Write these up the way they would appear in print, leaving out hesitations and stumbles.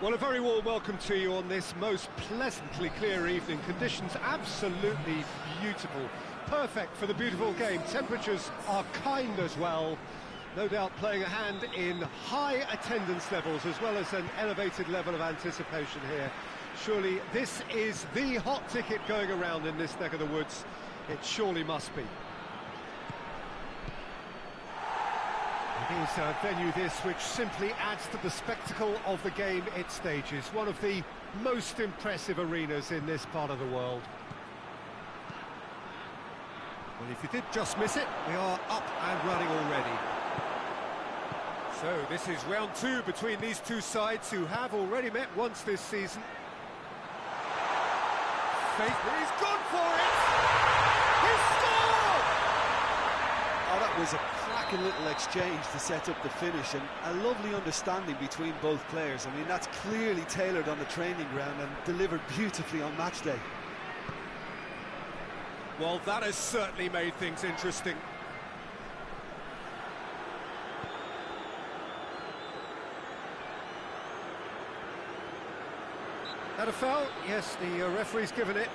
Well, a very warm welcome to you on this most pleasantly clear evening. Conditions absolutely beautiful. Perfect for the beautiful game. Temperatures are kind as well. No doubt playing a hand in high attendance levels as well as an elevated level of anticipation here. Surely this is the hot ticket going around in this neck of the woods. It surely must be. It is a venue this which simply adds to the spectacle of the game it stages. One of the most impressive arenas in this part of the world. Well, if you did just miss it, we are up and running already. So this is round two between these two sides who have already met once this season. He's gone for it! He scored! Oh, that was a cracking little exchange to set up the finish, and a lovely understanding between both players. I mean, that's clearly tailored on the training ground and delivered beautifully on match day. Well, that has certainly made things interesting. Had a foul? Yes, the referee's given it.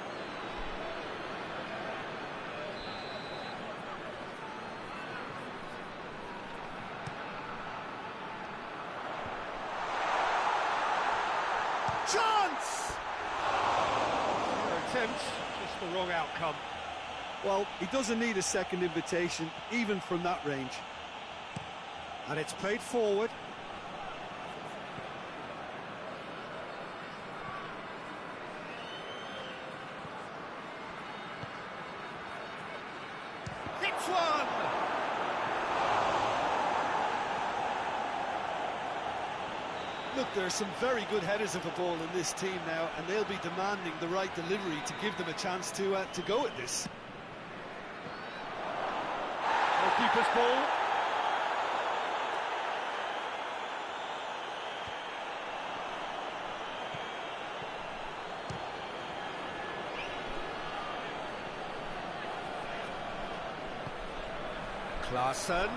Chance! Attempt, just the wrong outcome. Well, he doesn't need a second invitation, even from that range. And it's played forward. Hits one! Look, there are some very good headers of the ball in this team now, and they'll be demanding the right delivery to give them a chance to go at this. Keeper's ball. Klaassen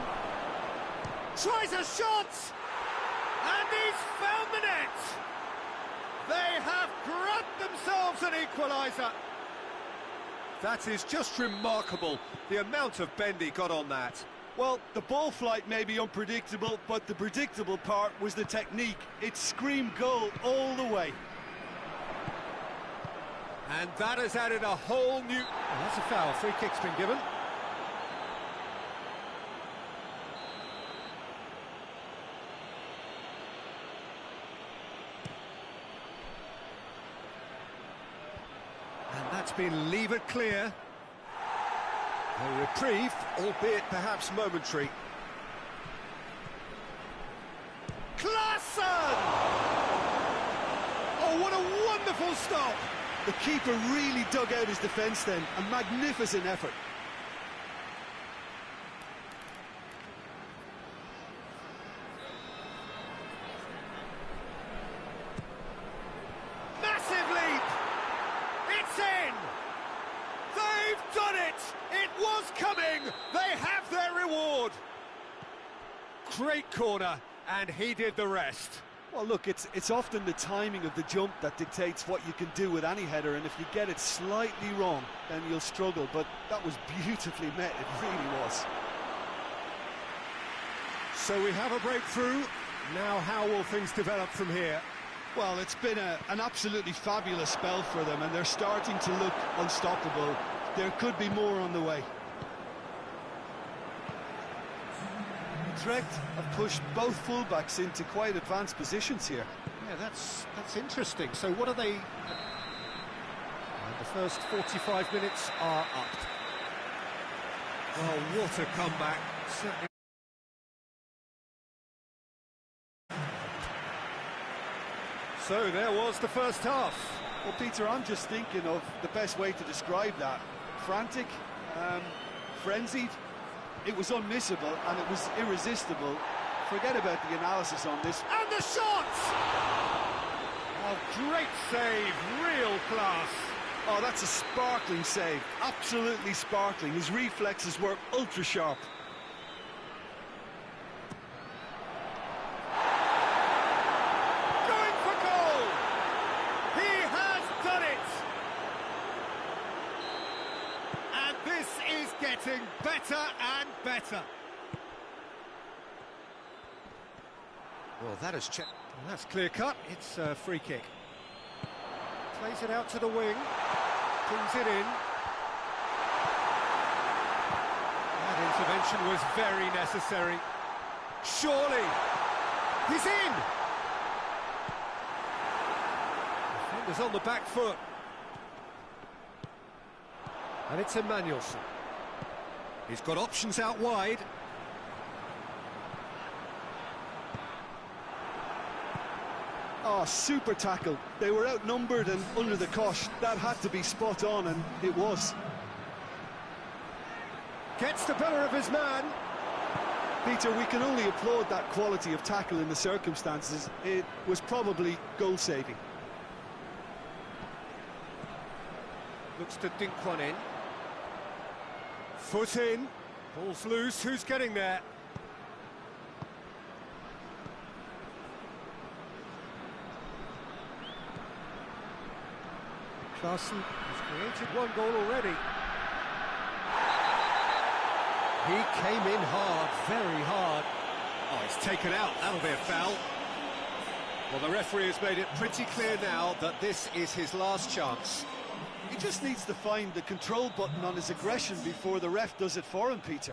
tries a shot, and he's found the net. They have grabbed themselves an equaliser. That is just remarkable, the amount of bend he got on that. Well, the ball flight may be unpredictable, but the predictable part was the technique. It screamed goal all the way. And that has added a whole new... Oh, that's a foul, free kick's been given. And that's been levered clear. A reprieve, albeit perhaps momentary. Klaassen! Oh, what a wonderful stop! The keeper really dug out his defence then. A magnificent effort. Massive leap! It's in! They've done it! It was coming! They have their reward! Great corner, and he did the rest. Well, look, it's often the timing of the jump that dictates what you can do with any header, and if you get it slightly wrong, then you'll struggle, but that was beautifully met, it really was. So we have a breakthrough. Now how will things develop from here? Well, it's been an absolutely fabulous spell for them, and they're starting to look unstoppable. There could be more on the way. Utrecht have pushed both fullbacks into quite advanced positions here. Yeah, that's interesting. So what are they... And the first 45 minutes are up. Oh, what a comeback. Certainly. So there was the first half. Well, Peter, I'm just thinking of the best way to describe that. Frantic, frenzied. It was unmissable and it was irresistible. Forget about the analysis on this. And the shot! Oh, great save, real class. Oh, that's a sparkling save, absolutely sparkling. His reflexes were ultra sharp. Going for goal! getting better and better. Well, that has checked. Well, that's clear cut. It's a free kick. Plays it out to the wing. Pings it in. That intervention was very necessary. Surely. He's in! Defender's on the back foot. And it's Emmanuelson. He's got options out wide. Oh, super tackle. They were outnumbered and under the cosh. That had to be spot on, and it was. Gets the better of his man. Peter, we can only applaud that quality of tackle in the circumstances. It was probably goal-saving. Looks to dink one in. Foot in. Ball's loose. Who's getting there? Larson has created one goal already. He came in hard, very hard. Oh, he's taken out. That'll be a foul. Well, the referee has made it pretty clear now that this is his last chance. He just needs to find the control button on his aggression before the ref does it for him, Peter.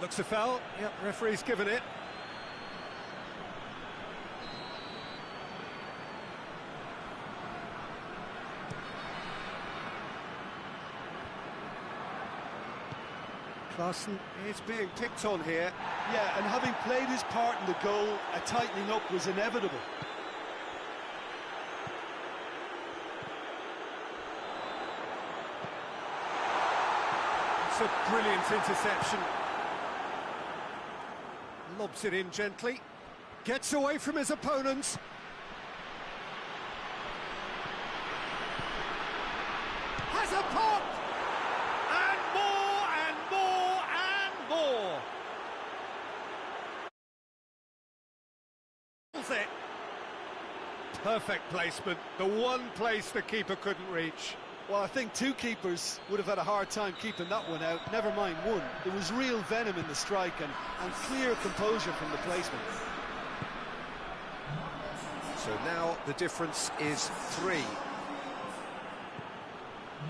Looks a foul. Yep, referee's given it. Larson is being picked on here. Yeah, and having played his part in the goal, a tightening up was inevitable. It's a brilliant interception. Lobs it in gently. Gets away from his opponents. Has a pop! It. Perfect placement, the one place the keeper couldn't reach. Well, I think two keepers would have had a hard time keeping that one out, never mind one. There was real venom in the strike and clear composure from the placement. So now the difference is 3.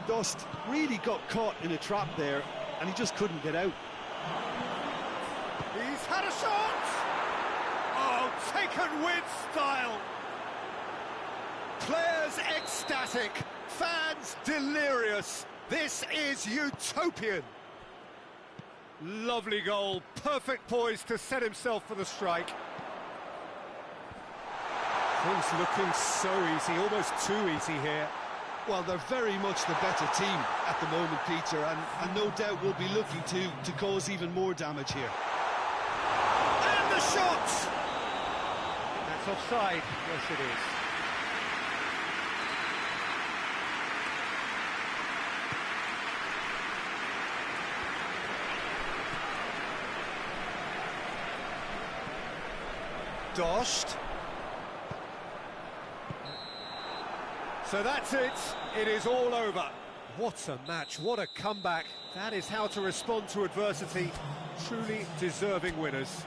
Dust really got caught in a trap there, and he just couldn't get out. He's had a shot! Oh, taken with style! Players ecstatic, fans delirious. This is utopian. Lovely goal, perfect poise to set himself for the strike. Things looking so easy, almost too easy here. Well, they're very much the better team at the moment, Peter, and no doubt will be looking to cause even more damage here. And the shot! That's offside. Yes, it is. Dost. So that's it. It is all over. What a match, what a comeback. That is how to respond to adversity. Truly deserving winners.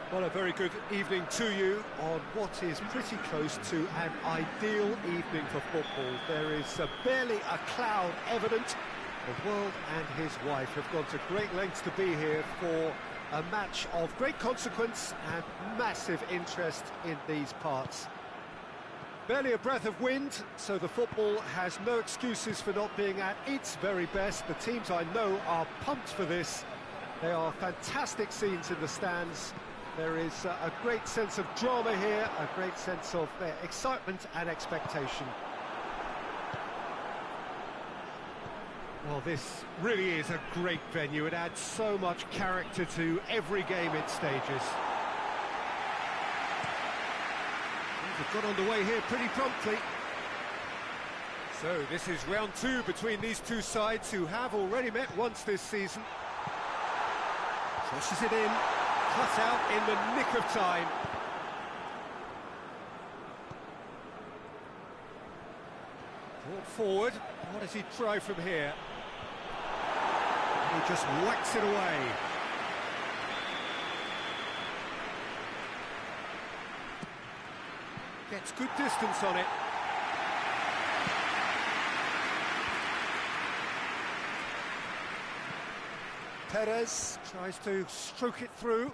Well, a very good evening to you on what is pretty close to an ideal evening for football. There is barely a cloud evident. The world and his wife have gone to great lengths to be here for a match of great consequence and massive interest in these parts. Barely a breath of wind, so the football has no excuses for not being at its very best. The teams I know are pumped for this. They are fantastic scenes in the stands. There is a great sense of drama here, a great sense of excitement and expectation. Well, this really is a great venue. It adds so much character to every game it stages. They've got underway here pretty promptly. So this is round two between these two sides who have already met once this season. Crosses it in. Cut out in the nick of time. Brought forward. What does he try from here? He just whacks it away. Gets good distance on it. Perez tries to stroke it through.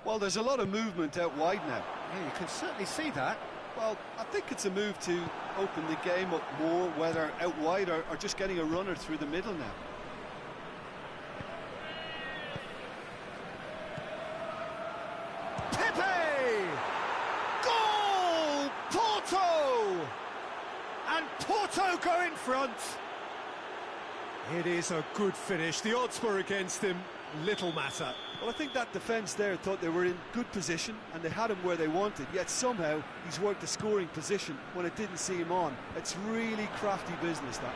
Well, there's a lot of movement out wide now. Yeah, you can certainly see that. Well, I think it's a move to open the game up more, whether out wide or just getting a runner through the middle now. Pepe! Goal! Porto! And Porto go in front. It is a good finish. The odds were against him. Little matter. Well, I think that defence there thought they were in good position and they had him where they wanted, yet somehow he's worked a scoring position when it didn't see him on. It's really crafty business, that.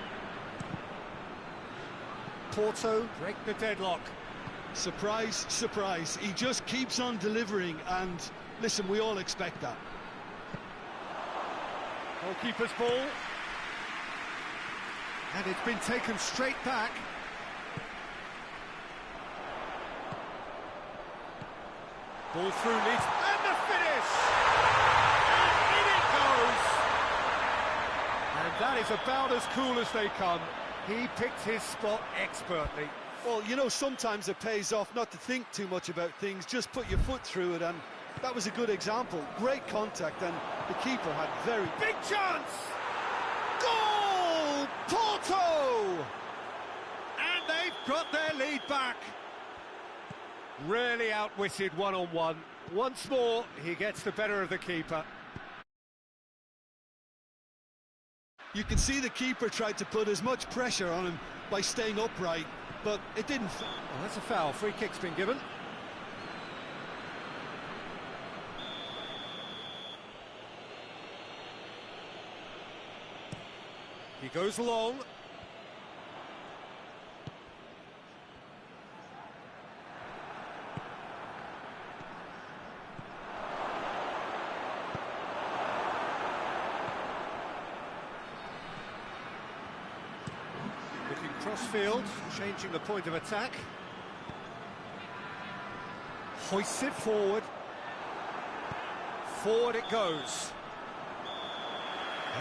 Porto break the deadlock. Surprise, surprise. He just keeps on delivering, and listen, we all expect that. Goalkeeper's ball. And it's been taken straight back. Ball through needs, and the finish! And in it goes! And that is about as cool as they come. He picked his spot expertly. Well, you know, sometimes it pays off not to think too much about things, just put your foot through it, and that was a good example. Great contact, and the keeper had very... Big chance! Goal! Porto! And they've got their lead back. Really outwitted one-on-one. Once more, he gets the better of the keeper. You can see the keeper tried to put as much pressure on him by staying upright, but it didn't... Well, that's a foul. Free kick's been given. He goes long. Looking cross-field, changing the point of attack. Hoists it forward. Forward it goes.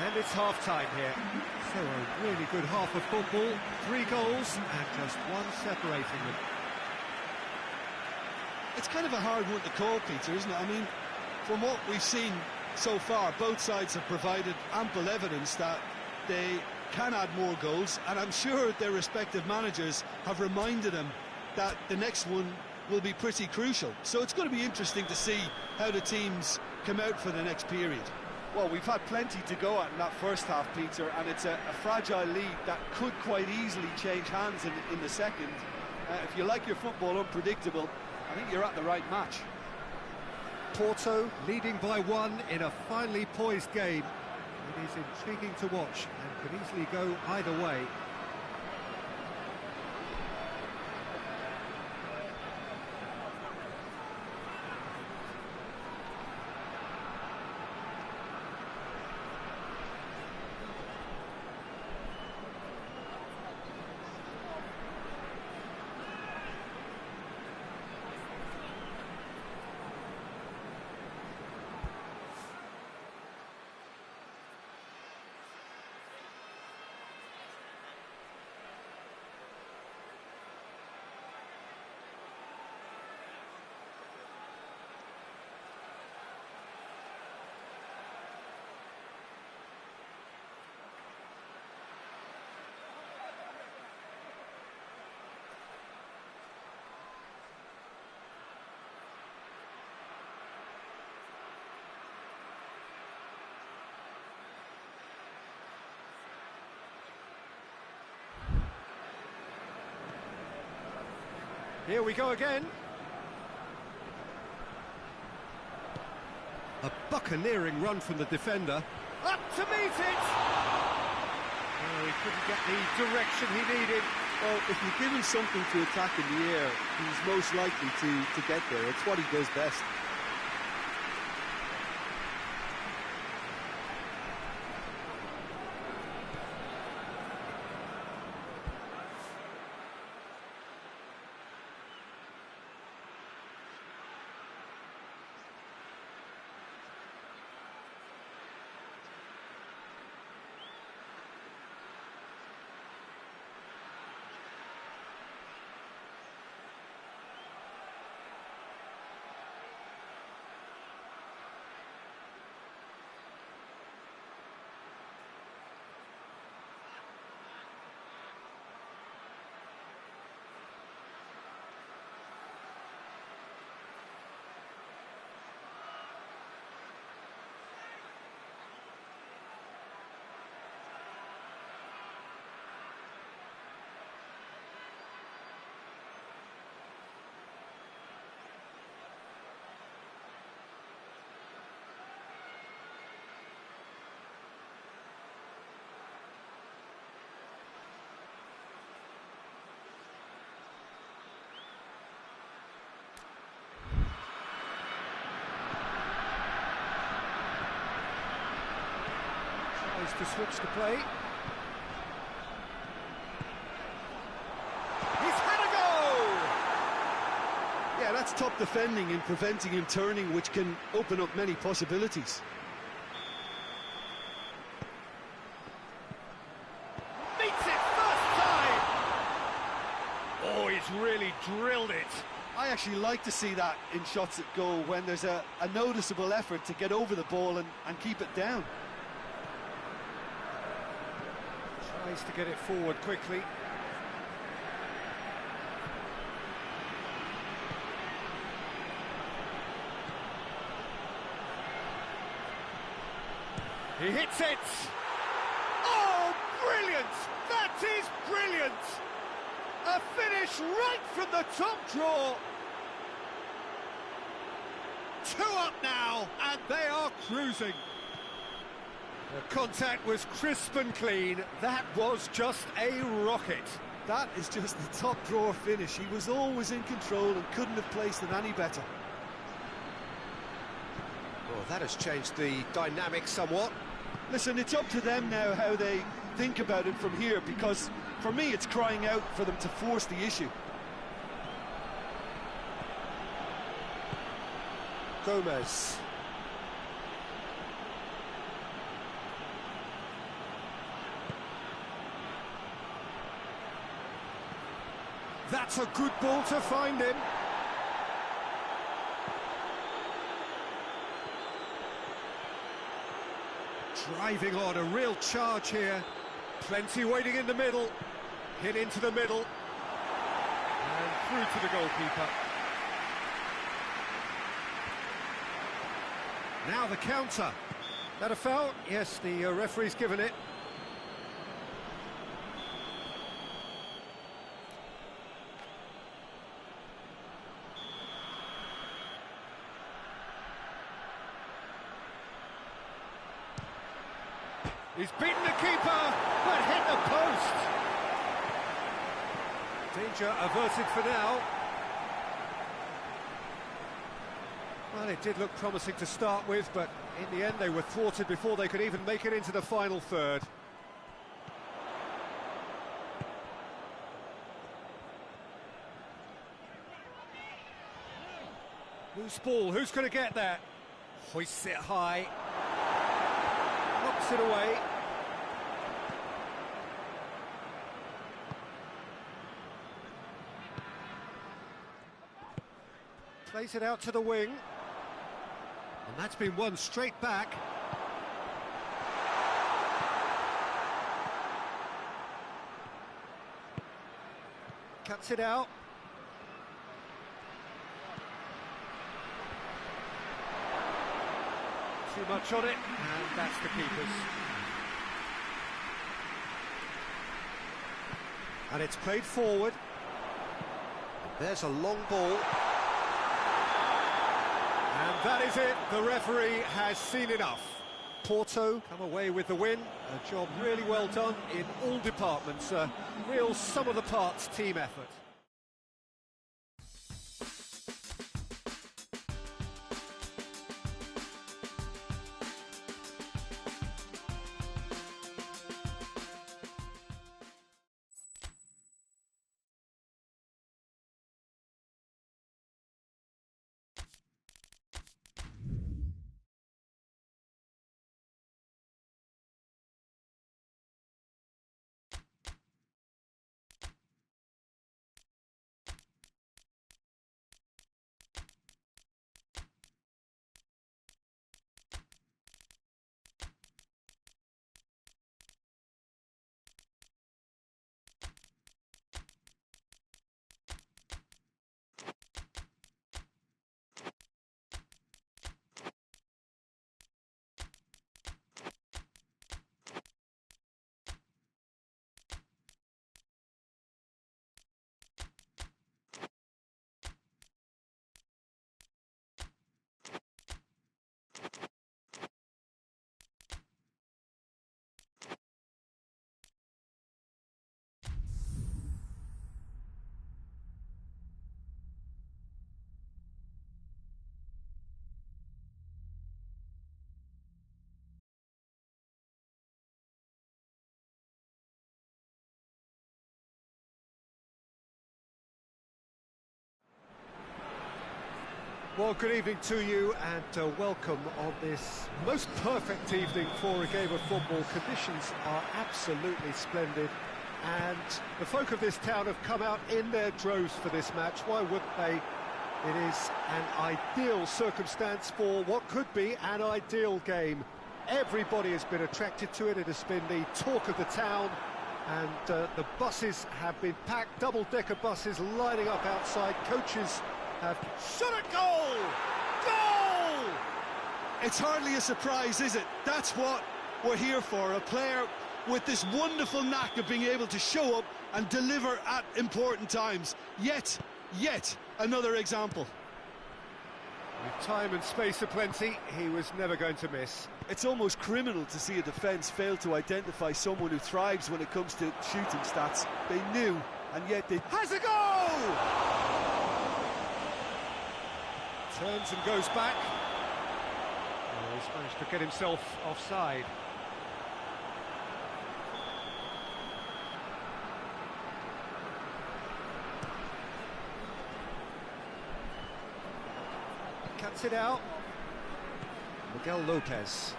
And it's half-time here. So a really good half of football. 3 goals and just one separating them. It's kind of a hard one to call, Peter, isn't it? I mean, from what we've seen so far, both sides have provided ample evidence that they can add more goals, and I'm sure their respective managers have reminded them that the next one will be pretty crucial. So it's going to be interesting to see how the teams come out for the next period. Well, we've had plenty to go at in that first half, Peter, and it's a fragile lead that could quite easily change hands in the second. If you like your football unpredictable, I think you're at the right match. Porto leading by 1 in a finely poised game. It is intriguing to watch and could easily go either way. Here we go again. A buccaneering run from the defender. Up to meet it! Oh, he couldn't get the direction he needed. Well, if you give him something to attack in the air, he's most likely to get there. It's what he does best. To switch the play. He's had a go! Yeah, that's top defending and preventing him turning, which can open up many possibilities. Meets it first time! Oh, he's really drilled it. I actually like to see that in shots at goal when there's a noticeable effort to get over the ball and keep it down. Tries to get it forward quickly. He hits it! Oh, brilliant! That is brilliant! A finish right from the top draw! 2 up now, and they are cruising. The contact was crisp and clean. That was just a rocket. That is just the top drawer finish. He was always in control and couldn't have placed it any better. Well, that has changed the dynamic somewhat. Listen, it's up to them now how they think about it from here, because for me it's crying out for them to force the issue. Gomez. That's a good ball to find him. Driving on, a real charge here. Plenty waiting in the middle. Hit into the middle. And through to the goalkeeper. Now the counter. That a foul? Yes, the referee's given it. He's beaten the keeper, but hit the post. Danger averted for now. Well, it did look promising to start with, but in the end they were thwarted before they could even make it into the final third. Loose ball, who's going to get that? Hoists it high. Knocks it away. Plays it out to the wing. And that's been won straight back. Cuts it out. Too much on it, and that's the keeper's. And it's played forward. There's a long ball. And that is it. The referee has seen enough. Porto come away with the win. A job really well done in all departments. A real sum-of-the-parts team effort. Well, good evening to you and welcome on this most perfect evening for a game of football. Conditions are absolutely splendid and the folk of this town have come out in their droves for this match. Why wouldn't they? It is an ideal circumstance for what could be an ideal game. Everybody has been attracted to it. It has been the talk of the town and the buses have been packed, double-decker buses lining up outside. Coaches have shot a goal! Goal! It's hardly a surprise, is it? That's what we're here for, a player with this wonderful knack of being able to show up and deliver at important times. Yet another example. With time and space aplenty, he was never going to miss. It's almost criminal to see a defence fail to identify someone who thrives when it comes to shooting stats. They knew, and yet they... Has a goal! Turns and goes back. Oh, he's managed to get himself offside. Cuts it out. Miguel Lopez.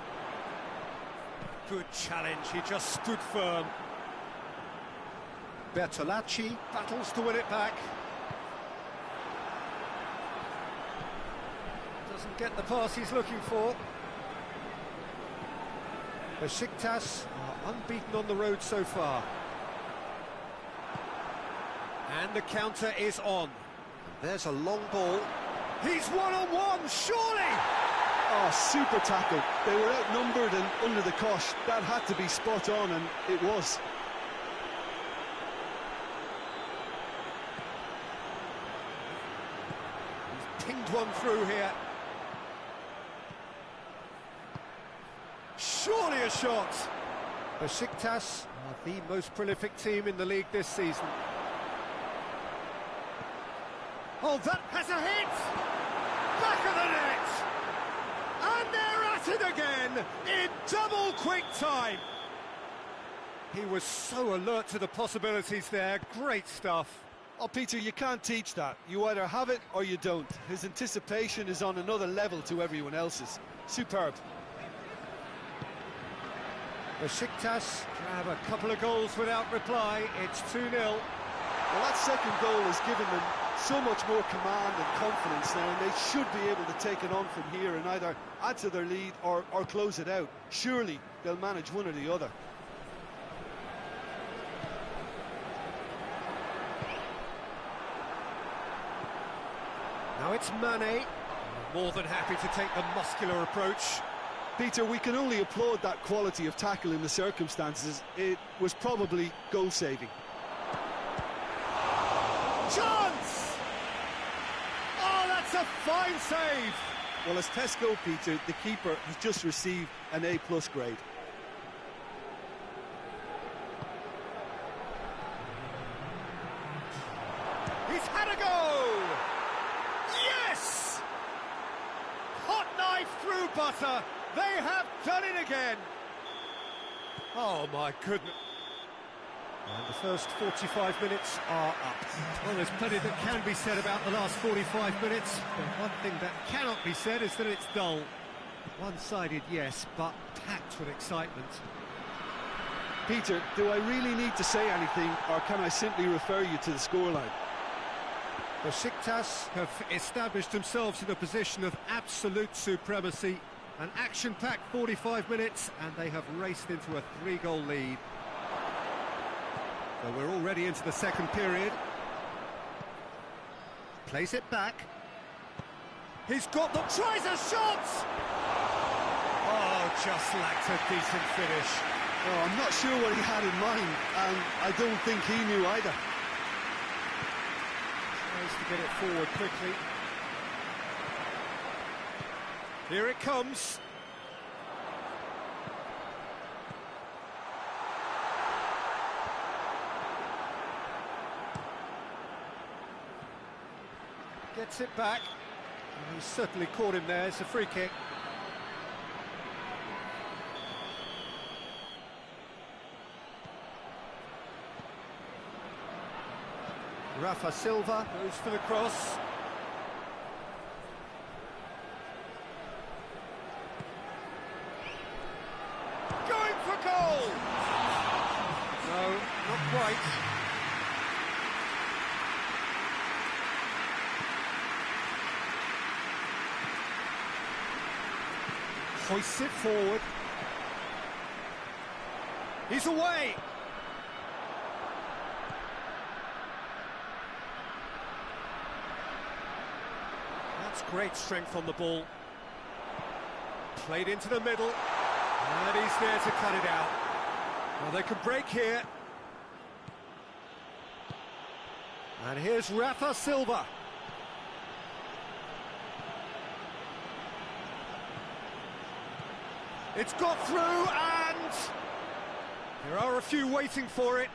Good challenge, he just stood firm. Bertolacci battles to win it back. Doesn't get the pass he's looking for. Besiktas are unbeaten on the road so far. And the counter is on. There's a long ball. He's one-on-one, surely! Oh, super tackle. They were outnumbered and under the cosh. That had to be spot on, and it was. He's pinged one through here. Surely a shot! Besiktas are the most prolific team in the league this season. Oh, that has a hit! Back of the net! And they're at it again in double quick time! He was so alert to the possibilities there. Great stuff. Oh, Peter, you can't teach that. You either have it or you don't. His anticipation is on another level to everyone else's. Superb. Besiktas grab a couple of goals without reply. It's 2-0. Well, that second goal has given them so much more command and confidence now, and they should be able to take it on from here and either add to their lead or close it out. Surely they'll manage one or the other. Now it's Mane, more than happy to take the muscular approach. Peter, we can only applaud that quality of tackle in the circumstances. It was probably goal-saving. Chance! That's a fine save! Well, as Tesco, Peter, the keeper has just received an A+ grade. He's had a go! Yes! Hot knife through butter. They have done it again. Oh, my goodness. And the first 45 minutes are up. Well, there's plenty that can be said about the last 45 minutes, but one thing that cannot be said is that it's dull. One-sided, yes, but packed with excitement. Peter, do I really need to say anything, or can I simply refer you to the scoreline? Besiktas have established themselves in a position of absolute supremacy. An action-packed 45 minutes, and they have raced into a 3-goal lead. So we're already into the second period. Plays it back. He's got the... tries a shot! Oh, just lacked a decent finish. Oh, I'm not sure what he had in mind, and I don't think he knew either. Tries to get it forward quickly. Here it comes. Gets it back. And he's certainly caught him there. It's a free kick. Rafa Silva goes for the cross. Going for goal! No, not quite. Hoists it forward. He's away! That's great strength on the ball. Played into the middle. And he's there to cut it out. Well, they could break here. And here's Rafa Silva. It's got through, and there are a few waiting for it.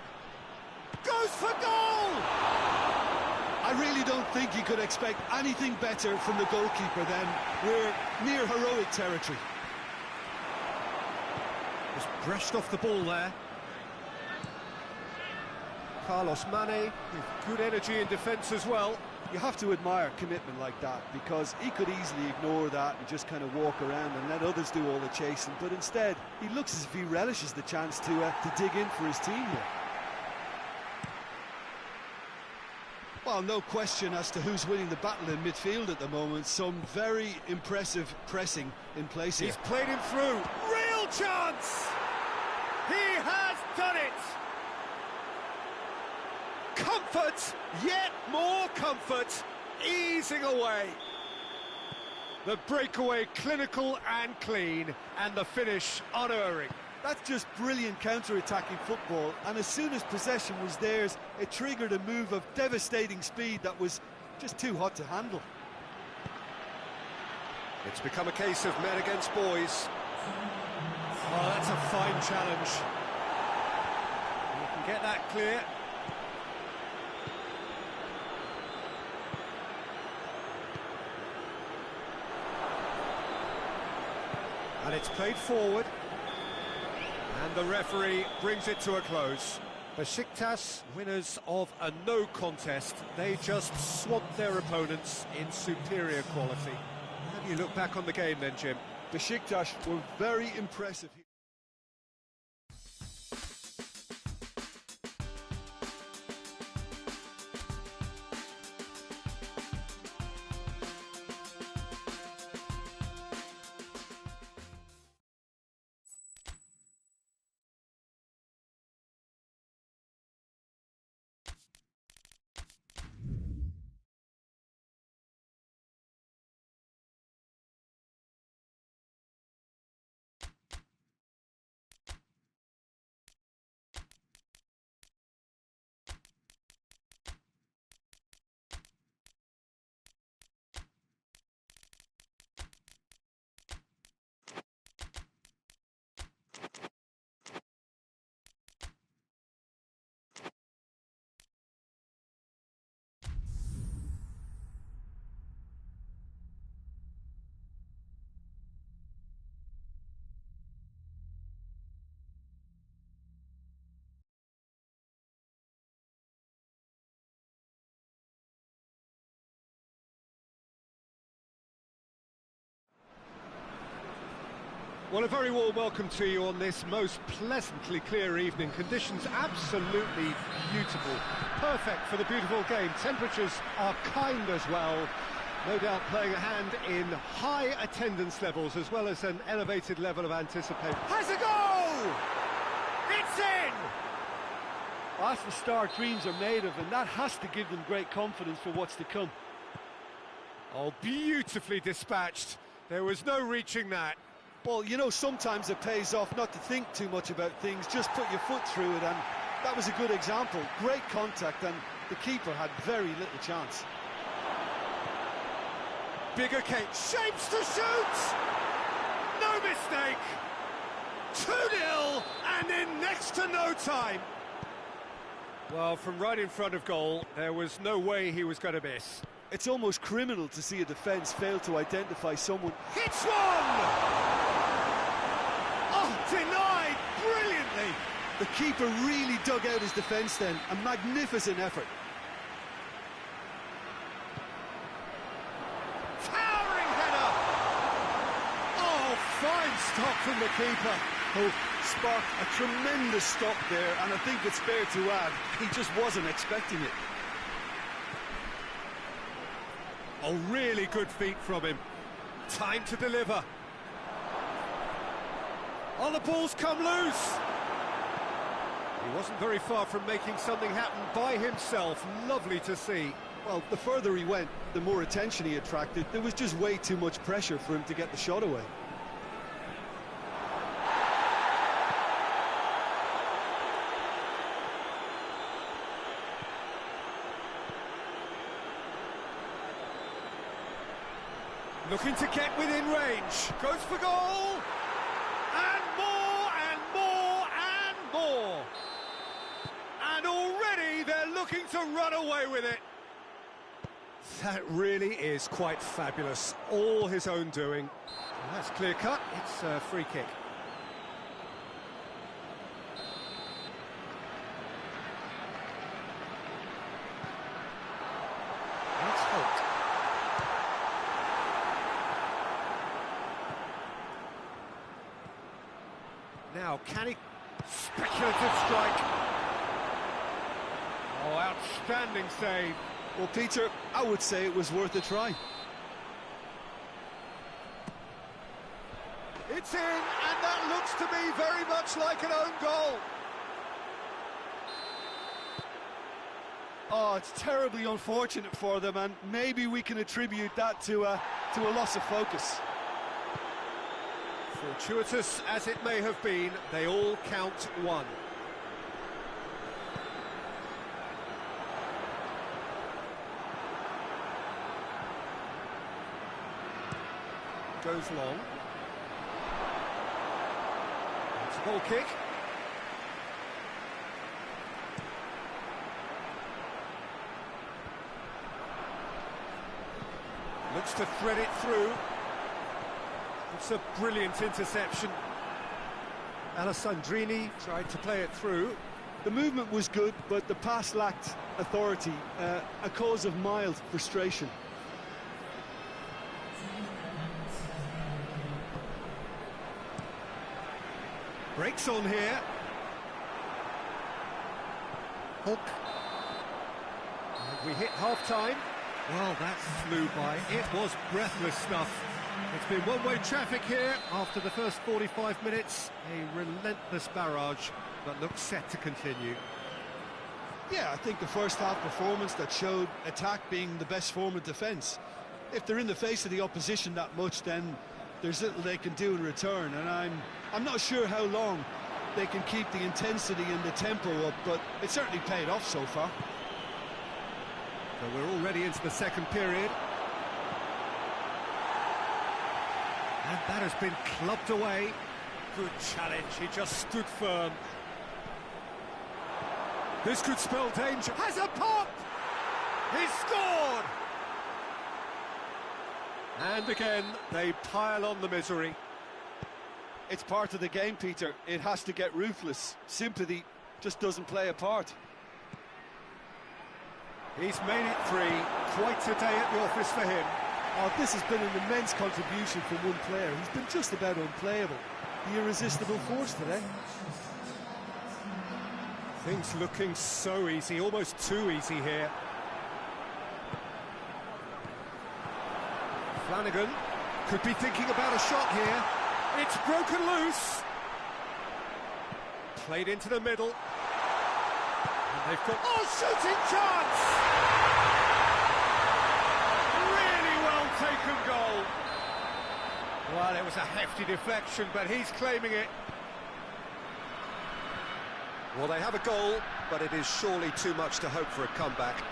Goes for goal! I really don't think you could expect anything better from the goalkeeper then. We're near heroic territory. Just brushed off the ball there. Carlos Mane with good energy in defence as well. You have to admire commitment like that, because he could easily ignore that and just kind of walk around and let others do all the chasing, but instead he looks as if he relishes the chance to dig in for his team here. Well, no question as to who's winning the battle in midfield at the moment. Some very impressive pressing in place here. He's played him through. Real chance! He has done it! Comfort, yet more comfort, easing away. The breakaway clinical and clean, and the finish unerring. That's just brilliant counter-attacking football, and as soon as possession was theirs, it triggered a move of devastating speed that was just too hot to handle. It's become a case of men against boys. Oh, that's a fine challenge. You can get that clear. And it's played forward. And the referee brings it to a close. Besiktas, winners of a no contest. They just swamped their opponents in superior quality. How do you look back on the game then, Jim? Besiktas were very impressive. Well, a very warm welcome to you on this most pleasantly clear evening. Conditions absolutely beautiful. Perfect for the beautiful game. Temperatures are kind as well. No doubt playing a hand in high attendance levels as well as an elevated level of anticipation. Has a goal! It's in! Well, that's the start dreams are made of, and that has to give them great confidence for what's to come. Oh, beautifully dispatched. There was no reaching that. Well, you know, sometimes it pays off not to think too much about things, just put your foot through it, and that was a good example. Great contact, and the keeper had very little chance. Bigger cake, shapes to shoot! No mistake! 2-0, and in next to no time. Well, from right in front of goal, there was no way he was going to miss. It's almost criminal to see a defence fail to identify someone. Hits one! Oh, denied brilliantly! The keeper really dug out his defence then. A magnificent effort. Towering header! Oh, fine stop from the keeper. Oh, sparked a tremendous stop there, and I think it's fair to add, he just wasn't expecting it. Oh, really good feet from him. Time to deliver. Oh, the ball's come loose. He wasn't very far from making something happen by himself. Lovely to see. Well, the further he went, the more attention he attracted. There was just way too much pressure for him to get the shot away. Looking to get within range. Goes for goal. And more, and more, and more. And already they're looking to run away with it. That really is quite fabulous. All his own doing. Well, that's clear cut. It's a free kick. Let's hope. Now, can he... Speculative strike. Oh, outstanding save. Well, Peter, I would say it was worth a try. It's in, and that looks to me very much like an own goal. Oh, it's terribly unfortunate for them, and maybe we can attribute that to a loss of focus. Fortuitous as it may have been, they all count one. Goes long. It's a goal kick. Looks to thread it through. It's a brilliant interception. Alessandrini tried to play it through. The movement was good, but the pass lacked authority, a cause of mild frustration. Breaks on here. Hook. And we hit half-time. Well, that flew by. It was breathless stuff. It's been one-way traffic here after the first 45 minutes. A relentless barrage, but looks set to continue. Yeah, I think the first half performance that showed attack being the best form of defence. If they're in the face of the opposition that much, then there's little they can do in return, and I'm not sure how long they can keep the intensity and the tempo up, but it certainly paid off so far. So we're already into the second period. And that has been clubbed away. Good challenge, he just stood firm. This could spell danger. Has a pop! He's scored! And again, they pile on the misery. It's part of the game, Peter. It has to get ruthless. Sympathy just doesn't play a part. He's made it 3. Quite a day at the office for him. Oh, this has been an immense contribution from one player. He's been just about unplayable. The irresistible force today. Things looking so easy, almost too easy here. Flanagan could be thinking about a shot here. It's broken loose. Played into the middle. And they've got... Oh, shooting chance! Really well taken goal. Well, it was a hefty deflection, but he's claiming it. Well, they have a goal, but it is surely too much to hope for a comeback.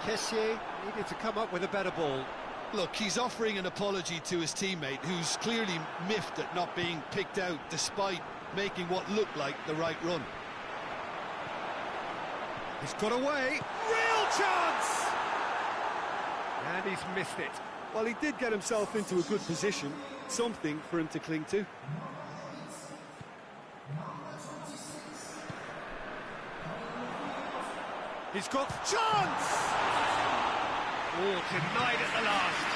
Kessié needed to come up with a better ball. Look, he's offering an apology to his teammate, who's clearly miffed at not being picked out despite making what looked like the right run. He's got away. Real chance! And he's missed it. Well, he did get himself into a good position, something for him to cling to. He's got chance! Oh, denied at the last.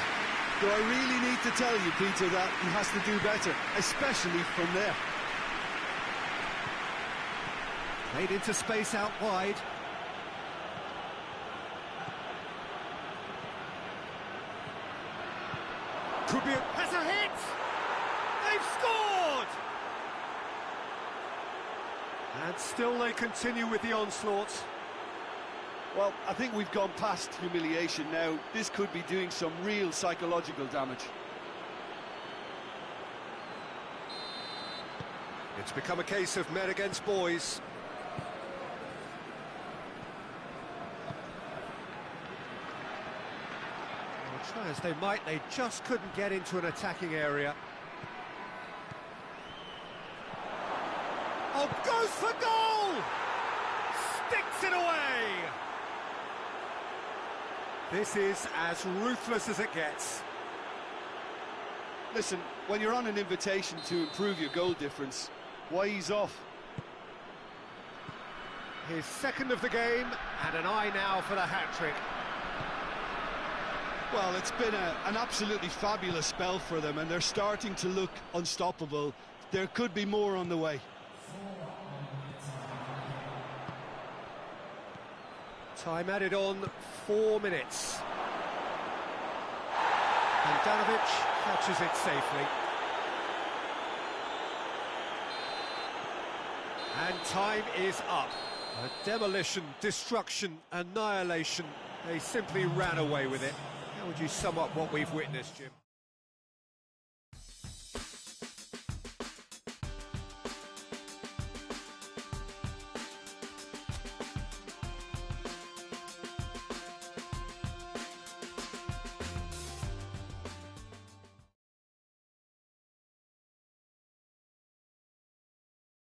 Do I really need to tell you, Peter, that he has to do better, especially from there? Played into space out wide. Could be a... Has a hit! They've scored! And still they continue with the onslaught. Well, I think we've gone past humiliation now. This could be doing some real psychological damage. It's become a case of men against boys. Well, try as they might, they just couldn't get into an attacking area. Oh, goes for goal! Sticks it away! This is as ruthless as it gets. Listen, when you're on an invitation to improve your goal difference, why ease off? His second of the game, and an eye now for the hat-trick. Well, it's been an absolutely fabulous spell for them, and they're starting to look unstoppable. There could be more on the way. Time added on, 4 minutes. And Danovic catches it safely. And time is up. A demolition, destruction, annihilation. They simply ran away with it. How would you sum up what we've witnessed, Jim?